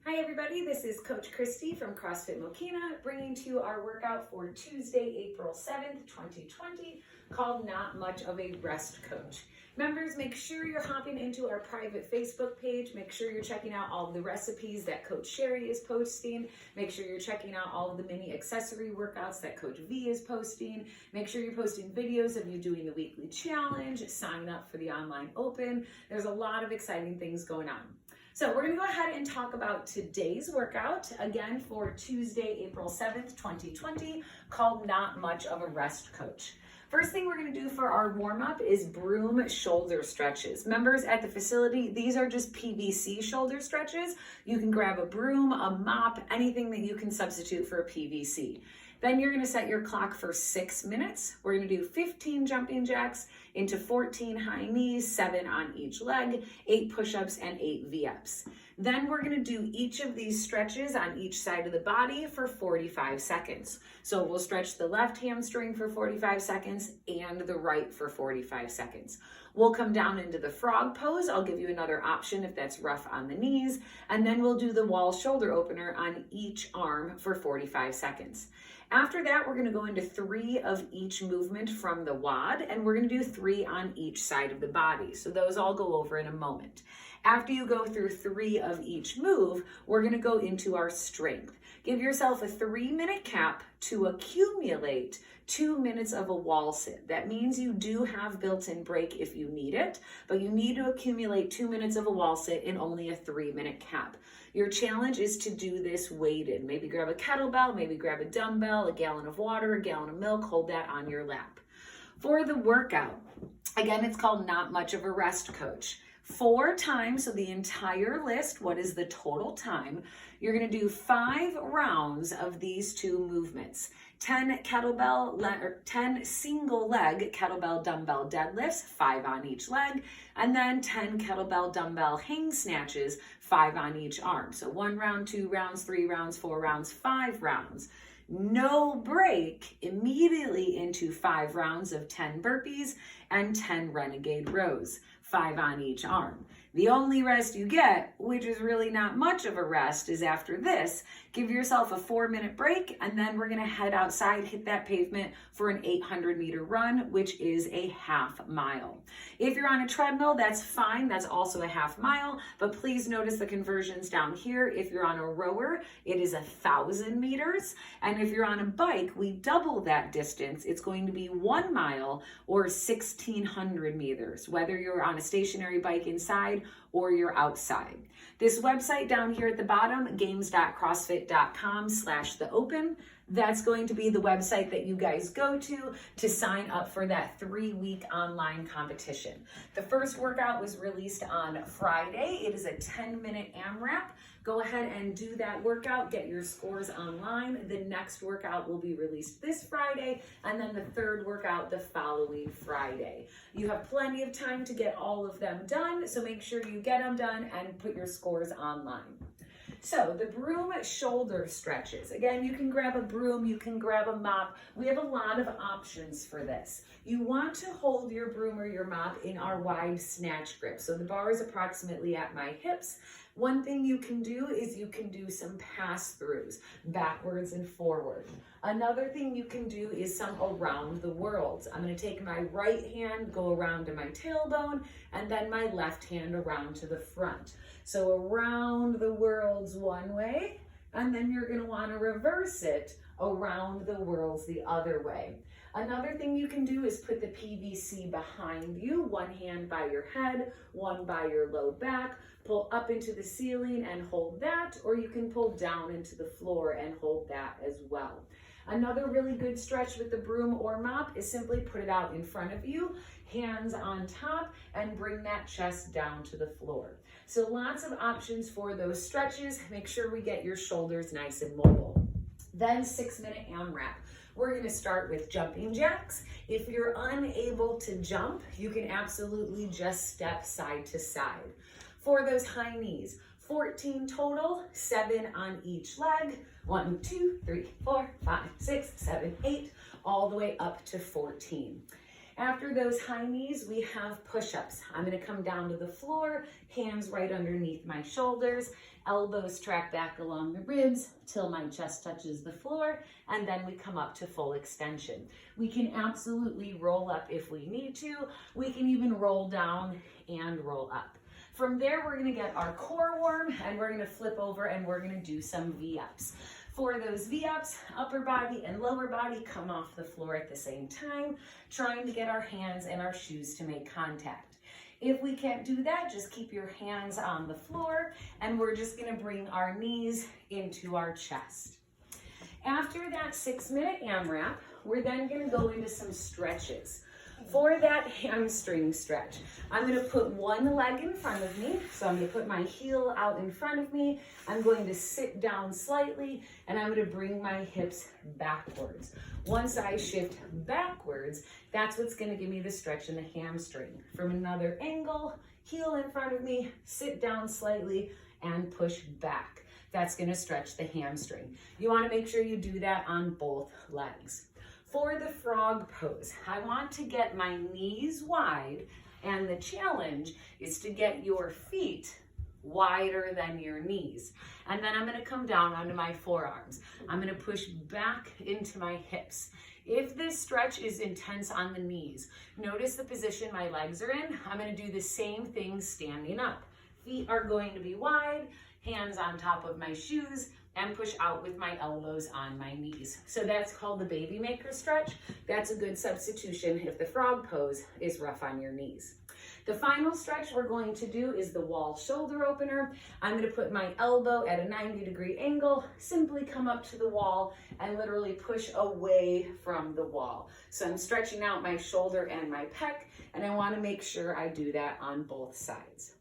Hi everybody, this is Coach Christy from CrossFit Mokina, bringing to you our workout for Tuesday, April 7th, 2020, called Not Much of a Rest Coach. Members, make sure you're hopping into our private Facebook page. Make sure you're checking out all of the recipes that Coach Sherry is posting. Make sure you're checking out all of the mini accessory workouts that Coach V is posting. Make sure you're posting videos of you doing the weekly challenge, sign up for the online open. There's a lot of exciting things going on. So we're going to go ahead and talk about today's workout, again for Tuesday, April 7th, 2020, called Not Much of a Rest Coach. First thing we're going to do for our warm-up is broom shoulder stretches. Members at the facility, these are just PVC shoulder stretches. You can grab a broom, a mop, anything that you can substitute for a PVC. Then you're going to set your clock for 6 minutes. We're going to do 15 jumping jacks into 14 high knees, 7 on each leg, 8 push-ups, and 8 V-ups. Then we're going to do each of these stretches on each side of the body for 45 seconds. So we'll stretch the left hamstring for 45 seconds and the right for 45 seconds. We'll come down into the frog pose. I'll give you another option if that's rough on the knees. And then we'll do the wall shoulder opener on each arm for 45 seconds. After that, we're going to go into 3 of each movement from the WOD, and we're going to do 3 on each side of the body. So those I'll go over in a moment. After you go through 3 of each move, we're going to go into our strength. Give yourself a 3-minute cap to accumulate 2 minutes of a wall sit. That means you do have built-in break if you need it, but you need to accumulate 2 minutes of a wall sit in only a 3-minute cap. Your challenge is to do this weighted. Maybe grab a kettlebell, maybe grab a dumbbell, a gallon of water, a gallon of milk, hold that on your lap. For the workout, again, it's called Not Much of a Rest Coach. 4 times, so the entire list, what is the total time? You're going to do 5 rounds of these 2 movements. 10 single leg kettlebell dumbbell deadlifts, 5 on each leg, and then 10 kettlebell dumbbell hang snatches, 5 on each arm. So 1 round, 2 rounds, 3 rounds, 4 rounds, 5 rounds. No break, immediately into 5 rounds of 10 burpees and 10 renegade rows, 5 on each arm. The only rest you get, which is really not much of a rest, is after this. Give yourself a 4-minute break, and then we're gonna head outside, hit that pavement for an 800-meter run, which is a half mile. If you're on a treadmill, that's fine. That's also a half mile, but please notice the conversions down here. If you're on a rower, it is 1,000 meters. And if you're on a bike, we double that distance. It's going to be 1 mile or 1,600 meters, whether you're on a stationary bike inside or you're outside. This website down here at the bottom, games.crossfit.com/theopen, that's going to be the website that you guys go to sign up for that 3-week online competition. The first workout was released on Friday. It is a 10-minute AMRAP. Go ahead and do that workout, get your scores online. The next workout will be released this Friday, and then the third workout the following Friday. You have plenty of time to get all of them done, so make sure you get them done and put your scores online. So the broom shoulder stretches. Again, you can grab a broom, you can grab a mop. We have a lot of options for this. You want to hold your broom or your mop in our wide snatch grip. So the bar is approximately at my hips. One thing you can do is you can do some pass-throughs, backwards and forward. Another thing you can do is some around the worlds. I'm going to take my right hand, go around to my tailbone, and then my left hand around to the front. So around the worlds one way, and then you're going to want to reverse it around the worlds the other way. Another thing you can do is put the PVC behind you, one hand by your head, one by your low back, pull up into the ceiling and hold that, or you can pull down into the floor and hold that as well. Another really good stretch with the broom or mop is simply put it out in front of you, hands on top, and bring that chest down to the floor. So lots of options for those stretches. Make sure we get your shoulders nice and mobile. Then 6-minute AMRAP. We're going to start with jumping jacks. If you're unable to jump, you can absolutely just step side to side. For those high knees, 14 total, 7 on each leg. 1, 2, 3, 4, 5, 6, 7, 8, all the way up to 14. After those high knees, we have push-ups. I'm gonna come down to the floor, hands right underneath my shoulders, elbows track back along the ribs till my chest touches the floor, and then we come up to full extension. We can absolutely roll up if we need to. We can even roll down and roll up. From there, we're gonna get our core warm, and we're gonna flip over and we're gonna do some V-ups. For those V-ups, upper body and lower body come off the floor at the same time, trying to get our hands and our shoes to make contact. If we can't do that, just keep your hands on the floor, and we're just gonna bring our knees into our chest. After that 6-minute AMRAP, we're then gonna go into some stretches. For that hamstring stretch, I'm going to put one leg in front of me. So I'm going to put my heel out in front of me. I'm going to sit down slightly, and I'm going to bring my hips backwards. Once I shift backwards, that's what's going to give me the stretch in the hamstring. From another angle, heel in front of me, sit down slightly, and push back. That's going to stretch the hamstring. You want to make sure you do that on both legs. For the frog pose, I want to get my knees wide, and the challenge is to get your feet wider than your knees. And then I'm going to come down onto my forearms. I'm going to push back into my hips. If this stretch is intense on the knees, notice the position my legs are in. I'm going to do the same thing standing up. Feet are going to be wide, hands on top of my shoes, and push out with my elbows on my knees. So that's called the baby maker stretch. That's a good substitution if the frog pose is rough on your knees. The final stretch we're going to do is the wall shoulder opener. I'm going to put my elbow at a 90-degree angle, simply come up to the wall and literally push away from the wall. So I'm stretching out my shoulder and my pec, and I want to make sure I do that on both sides.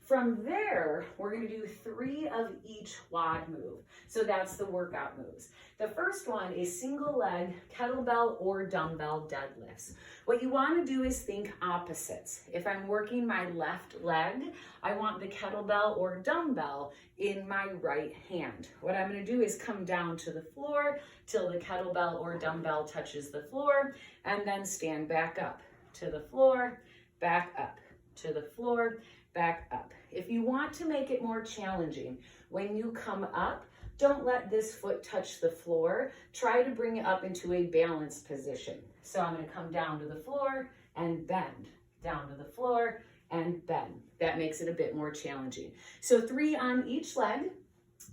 From there, we're going to do 3 of each quad move. So that's the workout moves. The first one is single leg kettlebell or dumbbell deadlifts. What you want to do is think opposites. If I'm working my left leg, I want the kettlebell or dumbbell in my right hand. What I'm going to do is come down to the floor till the kettlebell or dumbbell touches the floor, and then stand back up to the floor, back up to the floor, back up. If you want to make it more challenging, when you come up, don't let this foot touch the floor. Try to bring it up into a balanced position. So I'm going to come down to the floor and bend, down to the floor and bend. That makes it a bit more challenging. So 3 on each leg.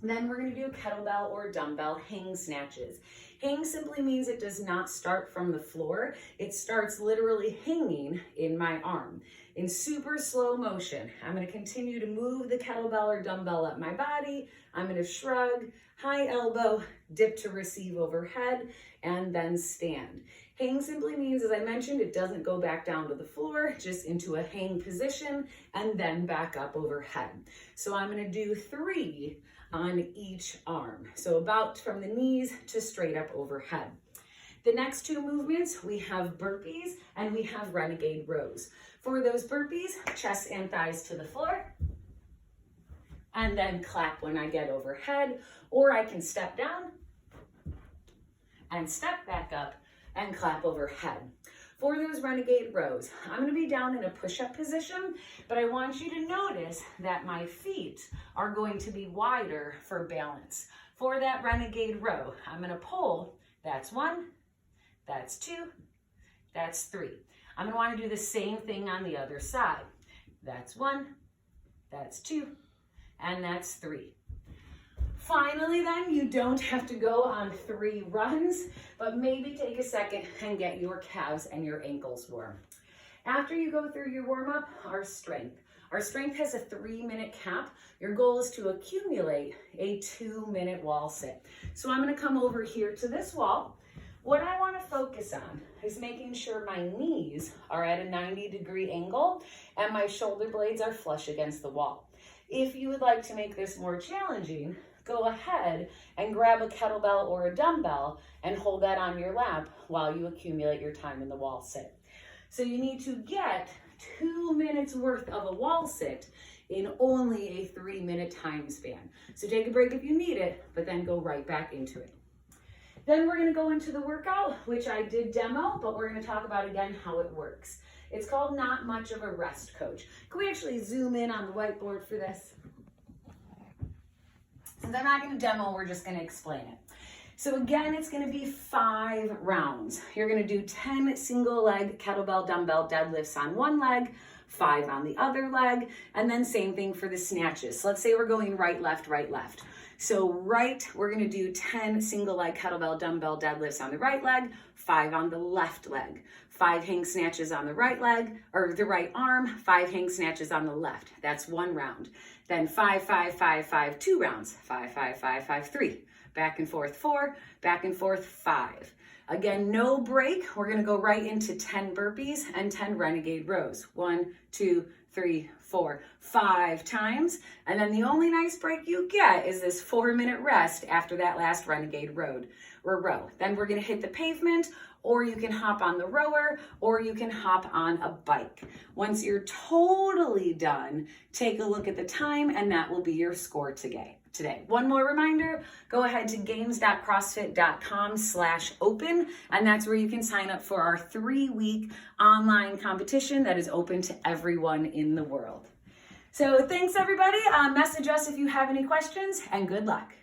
Then we're going to do kettlebell or dumbbell hang snatches. Hang simply means it does not start from the floor. It starts literally hanging in my arm. In super slow motion, I'm going to continue to move the kettlebell or dumbbell up my body. I'm going to shrug, high elbow, dip to receive overhead, and then stand. Hang simply means, as I mentioned, it doesn't go back down to the floor, just into a hang position, and then back up overhead. So I'm going to do 3 on each arm. So about from the knees to straight up overhead. The next 2 movements, we have burpees and we have renegade rows. For those burpees, chest and thighs to the floor, and then clap when I get overhead, or I can step down and step back up and clap overhead. For those renegade rows, I'm going to be down in a push-up position, but I want you to notice that my feet are going to be wider for balance. For that renegade row, I'm going to pull. That's 1, that's 2, that's 3. I'm going to want to do the same thing on the other side. That's 1, that's 2, and that's 3. Finally then, you don't have to go on 3 runs, but maybe take a second and get your calves and your ankles warm. After you go through your warm-up, our strength. Our strength has a 3-minute cap. Your goal is to accumulate a 2-minute wall sit. So I'm going to come over here to this wall. What I want to focus on is making sure my knees are at a 90-degree angle and my shoulder blades are flush against the wall. If you would like to make this more challenging, go ahead and grab a kettlebell or a dumbbell and hold that on your lap while you accumulate your time in the wall sit. So you need to get 2 minutes worth of a wall sit in only a 3-minute time span. So take a break if you need it, but then go right back into it. Then we're gonna go into the workout, which I did demo, but we're gonna talk about again how it works. It's called Not Much of a Rest Coach. Can we actually zoom in on the whiteboard for this? Since I'm not gonna demo, we're just gonna explain it. So again, it's gonna be 5 rounds. You're gonna do 10 single leg kettlebell dumbbell deadlifts on one leg, 5 on the other leg, and then same thing for the snatches. So let's say we're going right, left, right, left. So right, we're gonna do 10 single leg kettlebell dumbbell deadlifts on the right leg, 5 on the left leg, 5 hang snatches on the right leg, or the right arm, 5 hang snatches on the left. That's 1 round. Then 5, 5, 5, 5, 2 rounds, 5, 5, 5, 5, 3. Back and forth 4, back and forth 5. Again, no break. We're gonna go right into 10 burpees and 10 renegade rows. 1, 2, 3, 4, 5 times. And then the only nice break you get is this 4-minute rest after that last renegade row. Then we're gonna hit the pavement, or you can hop on the rower, or you can hop on a bike. Once you're totally done, take a look at the time, and that will be your score today. One more reminder, go ahead to games.crossfit.com/open, and that's where you can sign up for our 3-week online competition that is open to everyone in the world. So thanks everybody. Message us if you have any questions, and good luck.